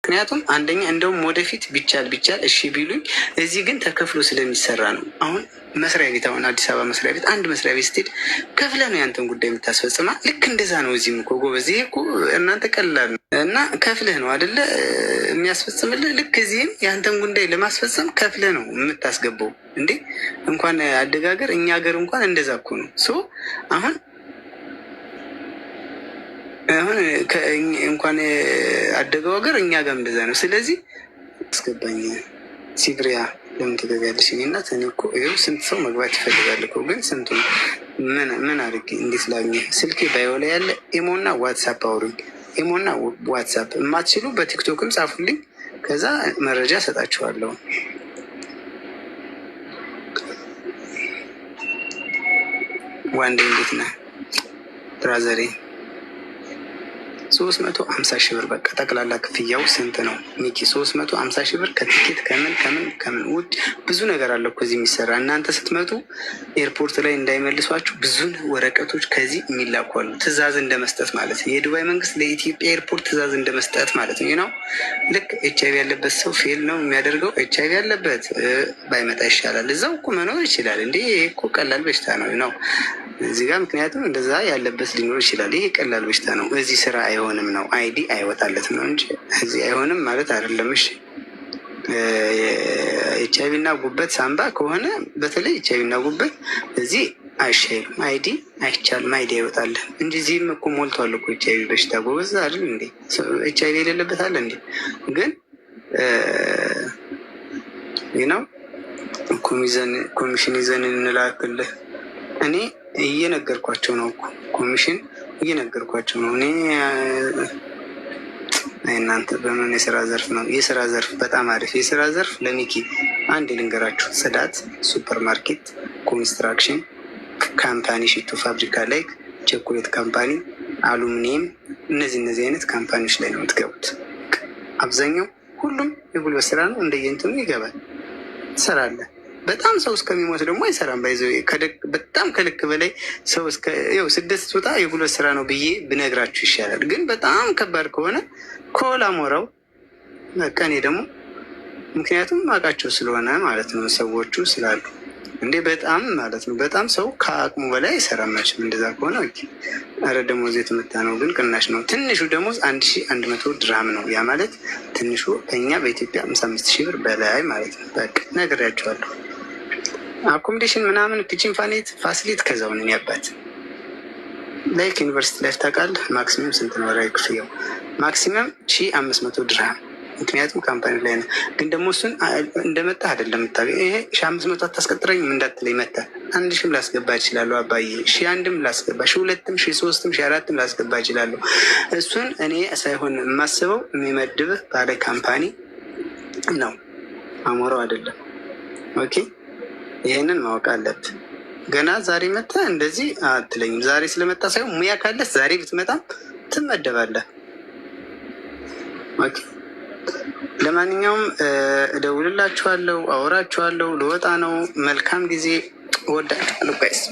ምክንያቱም አንደኛ እንደውም ወደፊት ቢቻል እሺ ቢሉኝ፣ እዚህ ግን ተከፍሎ ስለሚሰራ ነው። አሁን መስሪያ ቤት አሁን አዲስ አበባ መስሪያ ቤት አንድ መስሪያ ቤት ስትሄድ ከፍለ ነው ያንተን ጉዳይ የምታስፈጽማ። ልክ እንደዛ ነው እዚህም እኮ ጎበዝ። ይሄ እኮ እናንተ ቀላል ነው እና ከፍለህ ነው አደለ የሚያስፈጽምልህ። ልክ እዚህም ያንተን ጉዳይ ለማስፈጸም ከፍለህ ነው የምታስገባው። እንዴ እንኳን አደጋገር እኛ ሀገር እንኳን እንደዛ እኮ ነው። አሁን እንኳን አደገው ሀገር እኛ ጋር እንደዛ ነው። ስለዚህ አስገባኝ ሲብሪያ ለምን ትገቢያለሽ? እኔ እናት እኔ እኮ ይኸው ስንት ሰው መግባት ይፈልጋል እኮ ግን ስንቱ ምን አድርጌ እንዴት ላግኘ? ስልኬ ባዮ ላይ ያለ ኢሞና ዋትሳፕ አውሩኝ። ኢሞና ዋትሳፕ የማትችሉ በቲክቶክም ጻፉልኝ፣ ከዛ መረጃ ሰጣችኋለሁ። ዋንዴ እንዴት ነህ ብራዘሬ? 350 ሺህ ብር በቃ ጠቅላላ ክፍያው ስንት ነው ሚኪ? 350 ሺህ ብር ከቲኬት ከምን ውድ ብዙ ነገር አለ እኮ እዚህ የሚሰራ። እናንተ ስትመጡ ኤርፖርት ላይ እንዳይመልሷችሁ ብዙ ወረቀቶች ከዚህ የሚላኳሉ። ትዕዛዝ እንደመስጠት ማለት ነው። የዱባይ መንግስት ለኢትዮጵያ ኤርፖርት ትዕዛዝ እንደመስጠት ማለት ነው። ነው ልክ ኤች አይቪ ያለበት ሰው ፌል ነው የሚያደርገው። ኤች አይቪ ያለበት ባይመጣ ይሻላል፣ እዛው እኮ መኖር ይችላል። እንዴ ይሄ እኮ ቀላል በሽታ ነው እዚህ ጋር ምክንያቱም እንደዛ ያለበት ሊኖር ይችላል። ይሄ ቀላል በሽታ ነው። እዚህ ስራ አይሆንም ነው፣ አይዲ አይወጣለትም ነው እንጂ እዚህ አይሆንም ማለት አይደለም። እሺ ኤች አይቪ እና ጉበት ሳምባ ከሆነ በተለይ ኤች አይቪ እና ጉበት እዚህ አይሻልም፣ አይዲ አይቻልም፣ አይዲ አይወጣለን እንጂ እዚህም እኮ ሞልቷል እኮ ኤች አይቪ በሽታ ጎበዝ አይደል እንዴ? ኤች አይቪ የሌለበት አለ እንዴ? ግን ነው ኮሚሽን ይዘን እንላክልህ። እኔ እየነገርኳቸው ነው እኮ ኮሚሽን እየነገርኳቸው ነው። እኔ እናንተ በምን የስራ ዘርፍ ነው? የስራ ዘርፍ በጣም አሪፍ የስራ ዘርፍ ለሚኪ አንድ ልንገራችሁ። ጽዳት፣ ሱፐር ማርኬት፣ ኮንስትራክሽን ካምፓኒ፣ ሽቱ ፋብሪካ ላይ ቸኮሌት ካምፓኒ፣ አሉሚኒየም፣ እነዚህ አይነት ካምፓኒዎች ላይ ነው የምትገቡት። አብዛኛው ሁሉም የጉልበት ስራ ነው። እንደየንትኑ ይገባል፣ ትሰራለህ። በጣም ሰው እስከሚሞት ደግሞ አይሰራም። ባይዘው በጣም ከልክ በላይ ሰው ስደት ስትወጣ የጉልበት ስራ ነው ብዬ ብነግራችሁ ይሻላል። ግን በጣም ከባድ ከሆነ ኮላ ሞራው በቃ እኔ ደግሞ ምክንያቱም አውቃቸው ስለሆነ ማለት ነው ሰዎቹ ስላሉ እንዴ በጣም ማለት ነው በጣም ሰው ከአቅሙ በላይ አይሰራም። መቼም እንደዛ ከሆነ ኧረ ደሞዝ የተመታ ነው፣ ግን ቅናሽ ነው። ትንሹ ደሞዝ 1100 ድርሃም ነው። ያ ማለት ትንሹ እኛ በኢትዮጵያ 55 ሺህ ብር በላይ ማለት ነው። በቃ ነግሬያቸዋለሁ። አኮሞዴሽን ምናምን ኪችን ፋሲሊቲ ከዛው ነን ያባት ላይክ ዩኒቨርሲቲ ላይ ታውቃለህ። ማክሲመም ስንት ነው ወራዊ ክፍያው? ማክሲመም 1500 ድርሃም። ምክንያቱም ካምፓኒ ላይ ነው። ግን ደግሞ እሱን እንደመጣ አይደለም የምታገኝ። ይሄ 1500 አታስቀጥረኝም እንዳትለኝ መጣ 1000ም ላስገባ ይችላሉ አባዬ፣ 1001ም ላስገባ፣ 1002ም፣ 1003ም፣ 1004ም ላስገባ ይችላሉ። እሱን እኔ ሳይሆን የማስበው የሚመድብህ ባለ ካምፓኒ ነው፣ አሞራው አይደለም። ኦኬ ይሄንን ማወቅ አለብህ። ገና ዛሬ መጣ እንደዚህ አትለኝም። ዛሬ ስለመጣ ሳይሆን ሙያ ካለህ ዛሬ ብትመጣም ትመደባለህ። ኦኬ ለማንኛውም እደውልላችኋለሁ፣ አወራችኋለሁ። ልወጣ ነው። መልካም ጊዜ። እወዳችኋለሁ ጋይስ።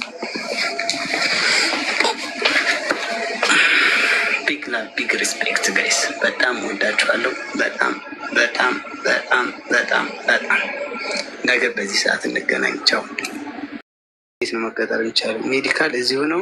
ቢግ ላቭ ቢግ ሪስፔክት ጋይስ። በጣም እወዳችኋለሁ። በጣም ነገ በዚህ ሰዓት እንገናኝ። ቻው። ነው መቀጠር የሚቻለው ሜዲካል እዚሁ ነው።